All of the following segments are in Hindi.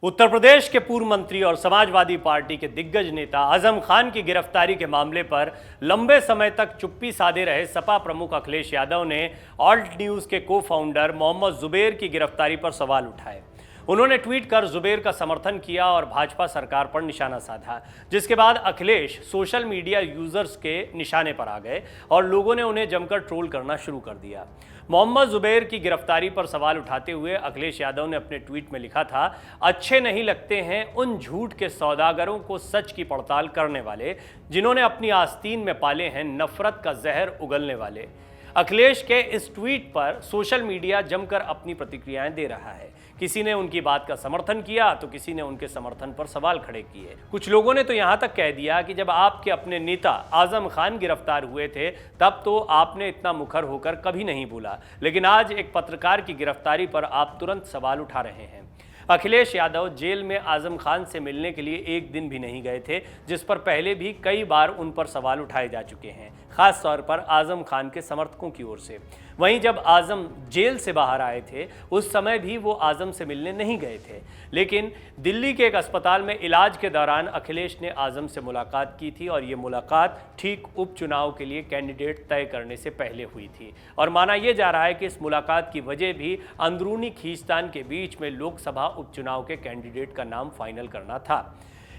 उत्तर प्रदेश के पूर्व मंत्री और समाजवादी पार्टी के दिग्गज नेता आजम खान की गिरफ्तारी के मामले पर लंबे समय तक चुप्पी साधे रहे सपा प्रमुख अखिलेश यादव ने ऑल्ट न्यूज के को फाउंडर मोहम्मद जुबैर की गिरफ्तारी पर सवाल उठाए। उन्होंने ट्वीट कर जुबैर का समर्थन किया और भाजपा सरकार पर निशाना साधा, जिसके बाद अखिलेश सोशल मीडिया यूजर्स के निशाने पर आ गए और लोगों ने उन्हें जमकर ट्रोल करना शुरू कर दिया। मोहम्मद जुबैर की गिरफ्तारी पर सवाल उठाते हुए अखिलेश यादव ने अपने ट्वीट में लिखा था, अच्छे नहीं लगते हैं उन झूठ के सौदागरों को सच की पड़ताल करने वाले, जिन्होंने अपनी आस्तीन में पाले हैं नफरत का जहर उगलने वाले। अखिलेश के इस ट्वीट पर सोशल मीडिया जमकर अपनी प्रतिक्रियाएं दे रहा है। किसी ने उनकी बात का समर्थन किया तो किसी ने उनके समर्थन पर सवाल खड़े किए। कुछ लोगों ने तो यहां तक कह दिया कि जब आपके अपने नेता आजम खान गिरफ्तार हुए थे तब तो आपने इतना मुखर होकर कभी नहीं बोला, लेकिन आज एक पत्रकार की गिरफ्तारी पर आप तुरंत सवाल उठा रहे हैं। अखिलेश यादव जेल में आजम खान से मिलने के लिए एक दिन भी नहीं गए थे, जिस पर पहले भी कई बार उन पर सवाल उठाए जा चुके हैं, खास तौर पर आजम खान के समर्थकों की ओर से। वहीं जब आजम जेल से बाहर आए थे उस समय भी वो आजम से मिलने नहीं गए थे, लेकिन दिल्ली के एक अस्पताल में इलाज के दौरान अखिलेश ने आजम से मुलाकात की थी और ये मुलाकात ठीक उपचुनाव के लिए कैंडिडेट तय करने से पहले हुई थी। और माना यह जा रहा है कि इस मुलाकात की वजह भी अंदरूनी खींचतान के बीच में लोकसभा उपचुनाव के कैंडिडेट का नाम फाइनल करना था।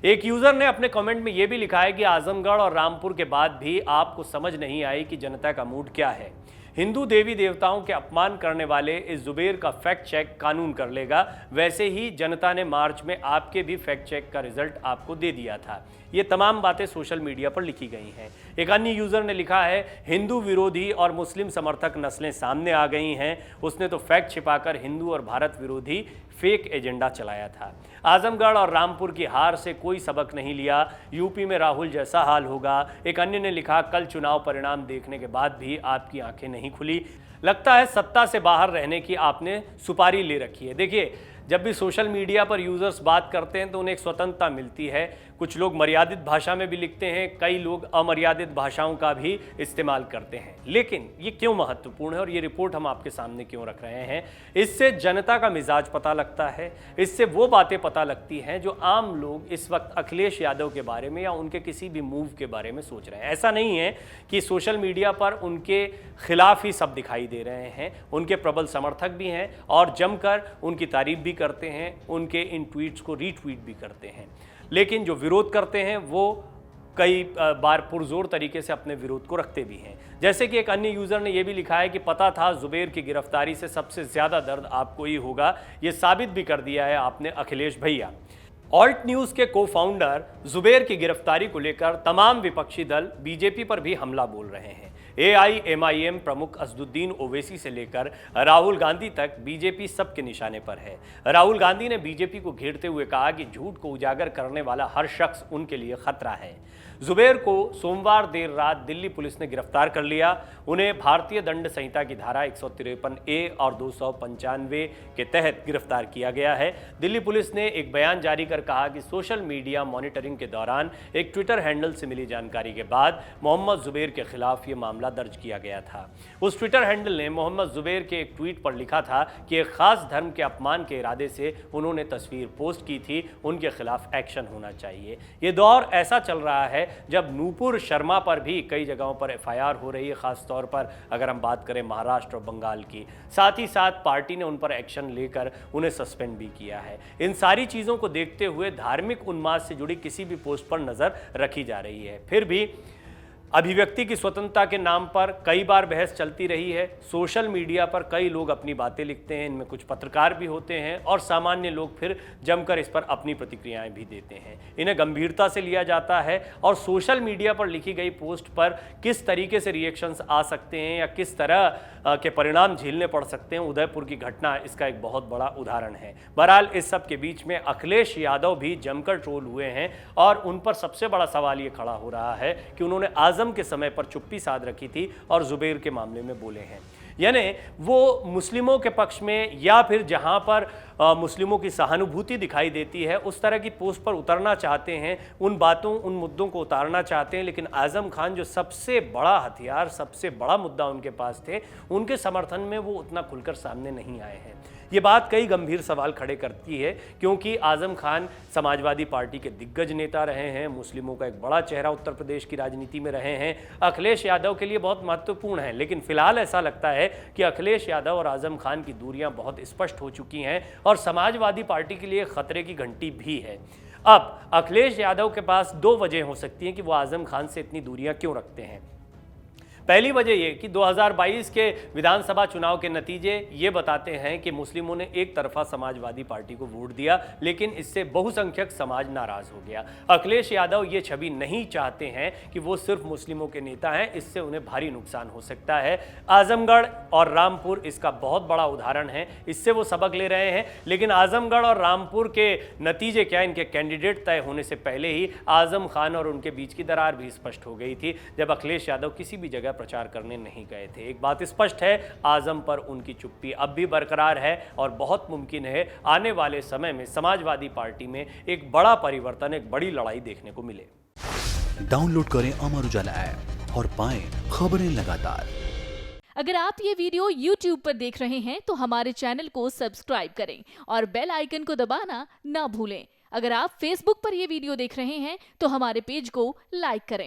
एक यूजर ने अपने कमेंट में यह भी लिखा है कि आजमगढ़ और रामपुर के बाद भी आपको समझ नहीं आई कि जनता का मूड क्या है। हिंदू देवी देवताओं के अपमान करने वाले इस जुबैर का फैक्ट चेक कानून कर लेगा। वैसे ही जनता ने मार्च में आपके भी फैक्ट चेक का रिजल्ट आपको दे दिया था। ये तमाम बातें सोशल मीडिया पर लिखी गई हैं। एक अन्य यूजर ने लिखा है, हिंदू विरोधी और मुस्लिम समर्थक नस्लें सामने आ गई हैं। उसने तो फैक्ट छिपाकर हिंदू और भारत विरोधी फेक एजेंडा चलाया था। आजमगढ़ और रामपुर की हार से कोई सबक नहीं लिया, यूपी में राहुल जैसा हाल होगा। एक अन्य ने लिखा, कल चुनाव परिणाम देखने के बाद भी आपकी आंखें नहीं खुली, लगता है सत्ता से बाहर रहने की आपने सुपारी ले रखी है। देखिए, जब भी सोशल मीडिया पर यूजर्स बात करते हैं तो उन्हें एक स्वतंत्रता मिलती है। कुछ लोग मर्यादित भाषा में भी लिखते हैं, कई लोग अमर्यादित भाषाओं का भी इस्तेमाल करते हैं। लेकिन ये क्यों महत्वपूर्ण है और ये रिपोर्ट हम आपके सामने क्यों रख रहे हैं? इससे जनता का मिजाज पता लगता है, इससे वो बातें पता लगती हैं जो आम लोग इस वक्त अखिलेश यादव के बारे में या उनके किसी भी मूव के बारे में सोच रहे हैं। ऐसा नहीं है कि सोशल मीडिया पर उनके खिलाफ ही सब दिखाई दे रहे हैं, उनके प्रबल समर्थक भी हैं और जमकर उनकी तारीफ भी करते हैं, उनके इन ट्वीट्स को रीट्वीट भी करते हैं। लेकिन जो विरोध करते हैं वो कई बार पुरजोर तरीके से अपने विरोध को रखते भी हैं। जैसे कि एक अन्य यूजर ने यह भी लिखा है कि पता था जुबैर की गिरफ्तारी से सबसे ज्यादा दर्द आपको ही होगा, ये साबित भी कर दिया है आपने अखिलेश भैया। ऑल्ट न्यूज के को फाउंडर जुबैर की गिरफ्तारी को लेकर तमाम विपक्षी दल बीजेपी पर भी हमला बोल रहे हैं। AIMIM प्रमुख असदुद्दीन ओवैसी से लेकर राहुल गांधी तक बीजेपी सबके निशाने पर है। राहुल गांधी ने बीजेपी को घेरते हुए कहा कि झूठ को उजागर करने वाला हर शख्स उनके लिए खतरा है। जुबैर को सोमवार देर रात दिल्ली पुलिस ने गिरफ्तार कर लिया। उन्हें भारतीय दंड संहिता की धारा 153A और 295 के तहत गिरफ्तार किया गया है। दिल्ली पुलिस ने एक बयान जारी कर कहा कि सोशल मीडिया मॉनिटरिंग के दौरान एक ट्विटर हैंडल से मिली जानकारी के बाद मोहम्मद जुबैर के खिलाफ ये मामला दर्ज किया गया था। उस ट्विटर हैंडल ने मोहम्मद जुबैर के एक ट्वीट पर लिखा था कि एक खास धर्म के अपमान के इरादे से उन्होंने तस्वीर पोस्ट की थी, उनके खिलाफ एक्शन होना चाहिए। ये दौर ऐसा चल रहा है जब नूपुर शर्मा पर भी कई जगहों पर FIR हो रही है, खास तौर पर अगर हम बात करें महाराष्ट्र और बंगाल की। साथ ही साथ पार्टी ने उन पर एक्शन लेकर उन्हें सस्पेंड भी किया है। इन सारी चीज़ों को देखते हुए धार्मिक उन्माद से जुड़ी किसी भी पोस्ट पर नज़र रखी जा रही है। फिर भी अभिव्यक्ति की स्वतंत्रता के नाम पर कई बार बहस चलती रही है। सोशल मीडिया पर कई लोग अपनी बातें लिखते हैं, इनमें कुछ पत्रकार भी होते हैं और सामान्य लोग फिर जमकर इस पर अपनी प्रतिक्रियाएं भी देते हैं। इन्हें गंभीरता से लिया जाता है और सोशल मीडिया पर लिखी गई पोस्ट पर किस तरीके से रिएक्शंस आ सकते हैं या किस तरह के परिणाम झेलने पड़ सकते हैं, उदयपुर की घटना इसका एक बहुत बड़ा उदाहरण है। बहरहाल इस सब के बीच में अखिलेश यादव भी जमकर ट्रोल हुए हैं और उन पर सबसे बड़ा सवाल ये खड़ा हो रहा है कि उन्होंने आजम के समय पर चुप्पी साध रखी थी और जुबैर के मामले में बोले हैं। यानी वो मुस्लिमों के पक्ष में या फिर जहां पर मुस्लिमों की सहानुभूति दिखाई देती है उस तरह की पोस्ट पर उतरना चाहते हैं, उन बातों उन मुद्दों को उतारना चाहते हैं। लेकिन आजम खान जो सबसे बड़ा हथियार, सबसे बड़ा मुद्दा उनके पास थे, उनके समर्थन में वो उतना खुलकर सामने नहीं आए हैं। ये बात कई गंभीर सवाल खड़े करती है, क्योंकि आजम खान समाजवादी पार्टी के दिग्गज नेता रहे हैं, मुस्लिमों का एक बड़ा चेहरा उत्तर प्रदेश की राजनीति में रहे हैं, अखिलेश यादव के लिए बहुत महत्वपूर्ण है। लेकिन फिलहाल ऐसा लगता है कि अखिलेश यादव और आजम खान की दूरियां बहुत स्पष्ट हो चुकी हैं और समाजवादी पार्टी के लिए खतरे की घंटी भी है। अब अखिलेश यादव के पास दो वजह हो सकती हैं कि वो आजम खान से इतनी दूरियां क्यों रखते हैं। पहली वजह यह कि 2022 के विधानसभा चुनाव के नतीजे ये बताते हैं कि मुस्लिमों ने एक तरफा समाजवादी पार्टी को वोट दिया, लेकिन इससे बहुसंख्यक समाज नाराज हो गया। अखिलेश यादव ये छवि नहीं चाहते हैं कि वो सिर्फ मुस्लिमों के नेता हैं, इससे उन्हें भारी नुकसान हो सकता है। आजमगढ़ और रामपुर इसका बहुत बड़ा उदाहरण है, इससे वो सबक ले रहे हैं। लेकिन आजमगढ़ और रामपुर के नतीजे क्या, इनके कैंडिडेट तय होने से पहले ही आजम खान और उनके बीच की दरार भी स्पष्ट हो गई थी, जब अखिलेश यादव किसी भी जगह प्रचार करने नहीं गए थे। एक बात स्पष्ट है, आजम पर उनकी चुप्पी अब भी बरकरार है और बहुत मुमकिन है आने वाले समय में समाजवादी पार्टी में एक बड़ा परिवर्तन, एक बड़ी लड़ाई देखने को मिले। डाउनलोड करें अमर उजाला ऐप और पाएं खबरें लगातार। अगर आप ये वीडियो YouTube पर देख रहे हैं तो हमारे चैनल को सब्सक्राइब करें और बेल आइकन को दबाना ना भूलें। अगर आप Facebook पर ये वीडियो देख रहे हैं तो हमारे पेज को लाइक करें।